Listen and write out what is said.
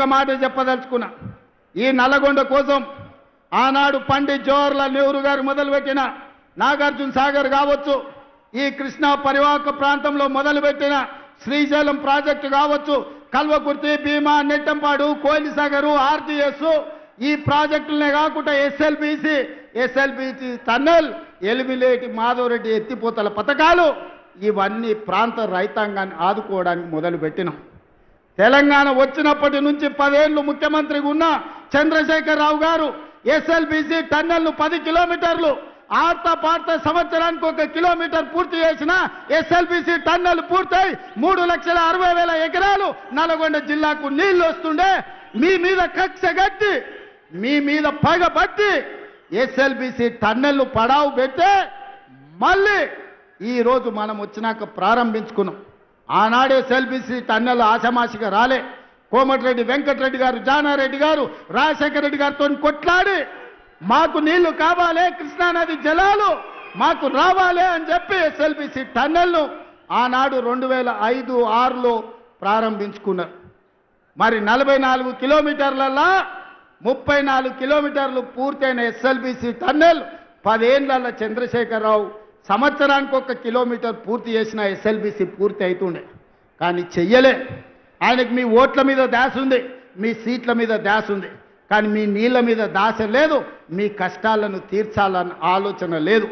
ఒక్క మాట చెప్పదలుచుకున్నా. ఈ నల్లగొండ కోసం ఆనాడు పండిత్ జవహర్లాల్ నెహ్రూ గారు మొదలుపెట్టిన నాగార్జున సాగర్ కావచ్చు, ఈ కృష్ణా పరివాహక ప్రాంతంలో మొదలుపెట్టిన శ్రీశైలం ప్రాజెక్టు కావచ్చు, కల్వకుర్తి, భీమా, నెట్టంపాడు, కోయిలసాగరు, ఆర్జీఎస్, ఈ ప్రాజెక్టులనే కాకుండా ఎస్ఎల్బీసీ టన్నెల్, ఎలిమిలేటి మాధవరెడ్డి ఎత్తిపోతల పథకాలు ఇవన్నీ ప్రాంత రైతాంగాన్ని ఆదుకోవడానికి మొదలుపెట్టినాం. తెలంగాణ వచ్చినప్పటి నుంచి 10 ఏళ్ళు ముఖ్యమంత్రిగా ఉన్న చంద్రశేఖరరావు గారు ఎస్ఎల్బీసీ టన్నెల్ను 10 కిలోమీటర్లు ఆర్తా పార్తా సంవత్సరానికి 1 కిలోమీటర్ పూర్తి చేసిన ఎస్ఎల్బీసీ టన్నెల్ పూర్తయి 3,60,000 ఎకరాలు నల్గొండ జిల్లాకు నీళ్లు వస్తుండే మీ మీద కక్ష గట్టి, మీ మీద పగబట్టి ఎస్ఎల్బీసీ టన్నెల్ను పడావు పెడితే మళ్ళీ ఈరోజు మనం వచ్చినాక ప్రారంభించుకున్నాం. ఆనాడు ఎస్ఎల్బీసీ టన్నెల్ ఆషమాషిగా రాలే. కోమటిరెడ్డి వెంకటరెడ్డి గారు, జానారెడ్డి గారు, రాజశేఖర రెడ్డి గారితో కొట్లాడి మాకు నీళ్లు కావాలి, కృష్ణానది జలాలు మాకు రావాలి అని చెప్పి ఎస్ఎల్బీసీ టన్నెల్ను ఆనాడు 2005-6లో ప్రారంభించుకున్నారు. మరి 44 కిలోమీటర్లలో 34 కిలోమీటర్లు పూర్తయిన ఎస్ఎల్బీసీ టన్నెల్ 10 ఏళ్లలో చంద్రశేఖరరావు సంవత్సరానికి 1 కిలోమీటర్ పూర్తి చేసిన ఎస్ఎల్బీసీ పూర్తి అవుతుండే. కానీ చెయ్యలే. ఆయనకు మీ ఓట్ల మీద దాస ఉంది, మీ సీట్ల మీద దాస ఉంది, కానీ మీ నీళ్ళ మీద దాస లేదు, మీ కష్టాలను తీర్చాలన్న ఆలోచన లేదు.